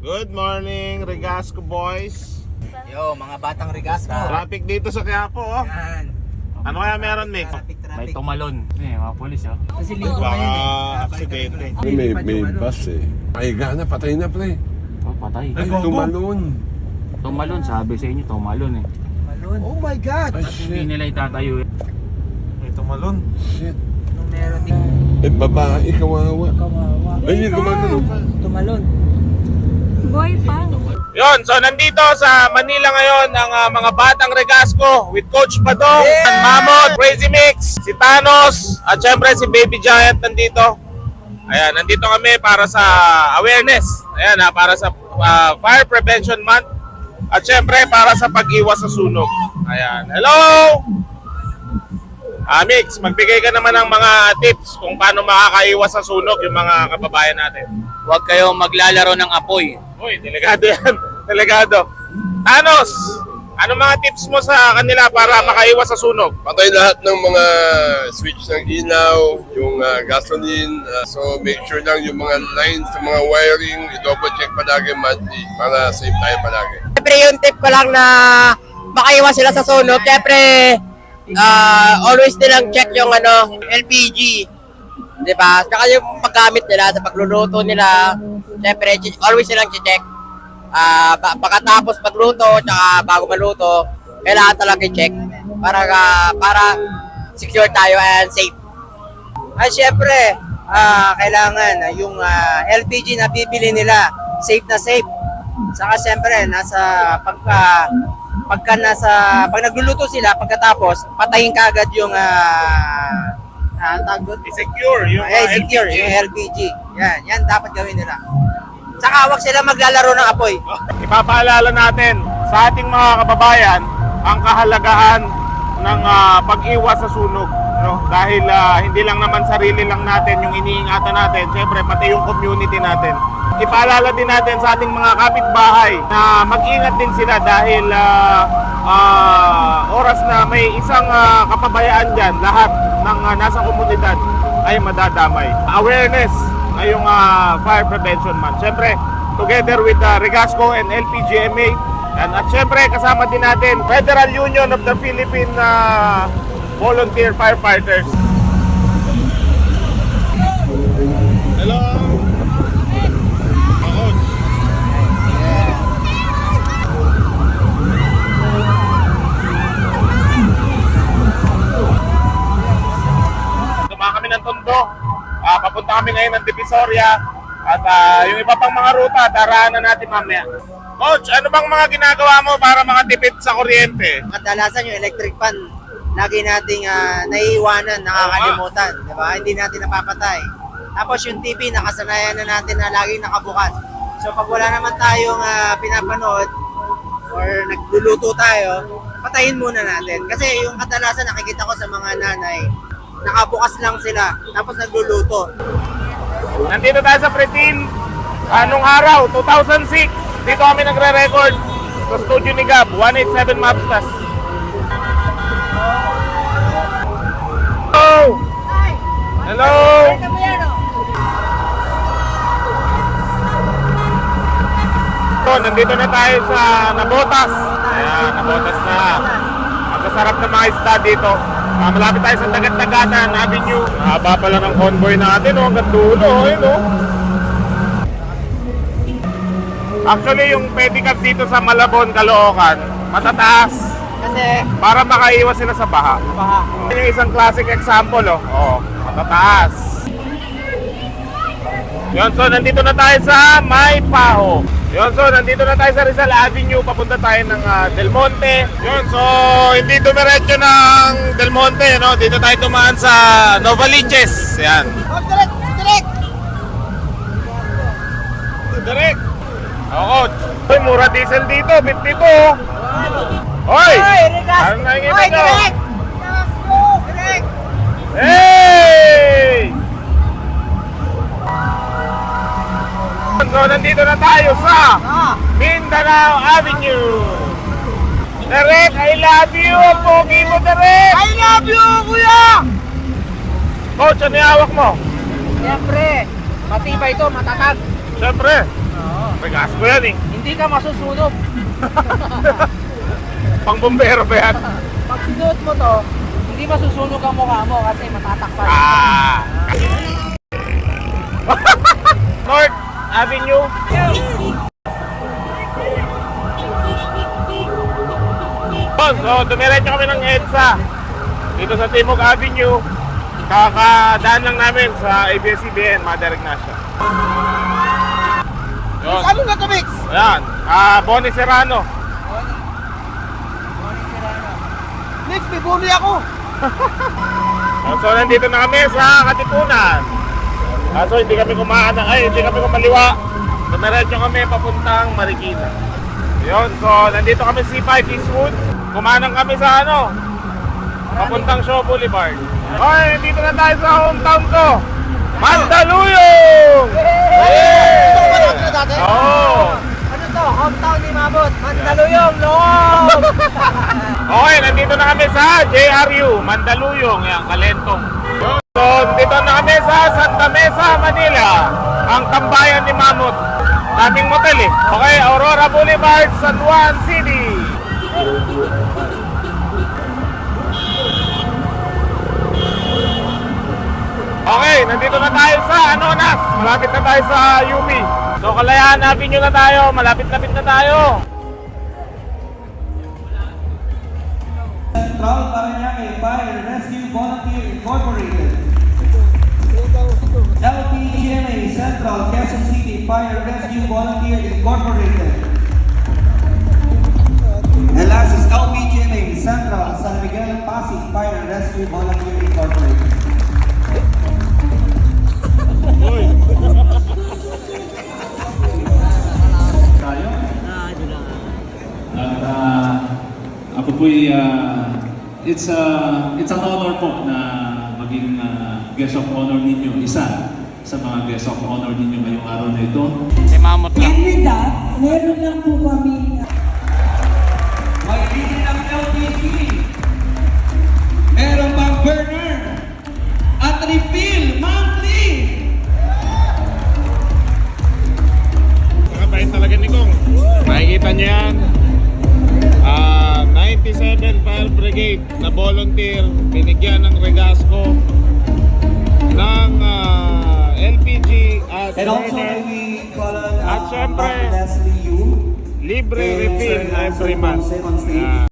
Good morning, Regasco boys. Yo, mga batang Regasco. Traffic dito sa Quiapo, oh. Yan. Ano kaya meron, Mick? May tumalon. Mga polis, oh. Kasi linggo Baka ngayon eh. aksidente. May bus eh. Ay, gana, patay na pre. Oh, patay. Ay, tumalon. Tumalon, sabi sa inyo, tumalon eh. Malun. Oh my God! Ay, Hindi shit. nila itatayo eh. May tumalon. Shit. Nung meron din Eh, babae, kawawa. kawawa. Ay, hindi gumagano. Tumalon. Boy pa. Yon, so nandito sa Manila ngayon ang mga batang Regasco with Coach Padong, Mamot, Crazy Mix, si Thanos, at syempre si Baby Giant nandito. Ayan, nandito kami para sa awareness. Ayan, para sa Fire Prevention Month. At syempre para sa pag-iwas sa sunog. Ayan, hello! Mix, magbigay ka naman ng mga tips kung paano makakaiwas sa sunog yung mga kababayan natin. Huwag kayong maglalaro ng apoy. Uy, delikado yan. Delikado. Thanos, ano mga tips mo sa kanila para makaiwas sa sunog? Patay lahat ng mga switch ng ilaw, yung gasoline. So, make sure lang yung mga lines, yung mga wiring, i-double check palagi monthly para safe tayo palagi. Siyempre yung tip ko lang na makaiwas sila sa sunog, siyempre always nilang check yung LPG. Diba? Saka yung paggamit nila sa pagluluto nila, siyempre always nilang check. Pagkatapos magluto, tsaka bago maluto, kailangan talaga i-check para secure tayo and safe. Ay, syempre, kailangan yung LPG na bibili nila, safe na safe. Saka syempre, pag nagluluto sila, pagkatapos, patayin ka agad yung I-secure yung secure, LPG. yung LPG. Yan dapat gawin nila. Saka huwag sila maglalaro ng apoy. Ipapaalala natin sa ating mga kababayan ang kahalagahan ng pag-iwas sa sunog. No? Dahil hindi lang naman sarili lang natin yung iniingatan natin, syempre pati yung community natin. Ipaalala din natin sa ating mga kapitbahay na mag-ingat din sila dahil oras na may isang kapabayaan dyan, lahat ng nasa komunidad ay madadamay. Awareness ay yung Fire Prevention Month. Siyempre, together with Regasco and LPGMA. At siyempre, kasama din natin Federal Union of the Philippine Volunteer Firefighters. Hello! Tuma kami ng Tondo. Papunta kami ngayon ng Divisoria at yung iba pang mga ruta, daraanan natin mamaya. Coach, ano bang mga ginagawa mo para makatipid sa kuryente? Kadalasan yung electric fan, lagi nating naiiwanan, nakakalimutan, di ba? Hindi natin napapatay. Tapos yung TV, nakasanayan na natin na laging nakabukas. So pag wala naman tayong pinapanood or nagluluto tayo, patayin muna natin. Kasi yung kadalasan nakikita ko sa mga nanay, nakabukas lang sila, tapos nagluluto. Nandito tayo sa Pretil. Anong araw? 2006. Dito kami nagre-record sa studio ni Gab, 187 Mapstas. Hello! Hello! So, nandito na tayo sa Nabotas. Ayan, Nabotas na. Ang sasarap ng mga isda dito. Malapit tayo sa Dagat-Dagatan Avenue. Haba pala ng convoy natin, oh. Hanggang dulo, oh. Actually, yung pedicab dito sa Malabon, Caloocan, matataas. Kasi, Para makaiwas sila sa baha. baha. Yan yung isang classic example, oh. Oh, matataas. Yun, so nandito na tayo sa May Paho. Yun, so nandito na tayo sa Rizal Avenue, papunta tayo ng Del Monte. Yun, so hindi dumiretso ng Del Monte, no? Dito tayo tumaan sa Novaliches. Yan. Direct. Oo. Uy, mura diesel dito, 52. Hoy! Ano nakikita nyo? Hey! So, nandito na tayo sa Mindanao Avenue. Derek, I love you. Ang pogi mo, Derek. I love you, kuya! Coach, ano yung hawak mo? Siyempre, matibay ito, matatag. Siyempre. Regasco yan eh. Hindi ka masusunog. Pang bombero ba yan? Pag sinuot mo to, hindi masusunog ang mukha mo kasi matatakpan. Ah! North Avenue. So, dumiretso kami ng EDSA dito sa Timog Avenue. Kakadaan lang namin sa ABS-CBN, Mother Ignacia. Yun. Ano na to, Mix? Ayan, Bonnie Serrano. Mix, bibuli ako. So, nandito na kami sa Katipunan. So, hindi kami kumaliwa. Dumiretso kami papuntang Marikina. Yun, so nandito kami sa C5 Eastwood. Kumanang kami sa papuntang Shaw Boulevard. Okay, nandito na tayo sa hometown ko. Mandaluyong! Ito ba natin dati? Oo! Ano to? Hometown ni Mabot. Mandaluyong, loob! Okay, nandito na kami sa JRU, Mandaluyong, yan, Kalentong. So, dito na kami sa Santa Mesa, Manila, ang tambayan ni Mamut. Daming motel eh. Okay, Aurora Boulevard, San Juan City. Okay, nandito na tayo sa Anonas. Malapit na tayo sa UP. So, Kalayaan Avenue na tayo. Malapit-lapit na tayo. Central Parañaque Fire Rescue Volunteer Incorporated. LPGMA Central Quezon City Fire Rescue Volunteer Incorporated. And last is LPGMA Central San Miguel Pasig Fire Rescue Volunteer Incorporated. Tayo. At ako po'y it's an honor po na maging guest of honor ninyo, isa sa mga guest of honor ninyo ngayong araw na ito. Si Mamot lang. And with that, meron lang po kami May litin ng LPG. Meron pang burner. At refill monthly. Nakabait talaga ni Kong. Makikita niyo yan. 97 Fire Brigade na volunteer, binigyan ng Regasco ng LPG at And also burner. we call on At syempre, Leslie Yu. libre Okay, refill Sir Nelson every month. Ponce on stage. Yan.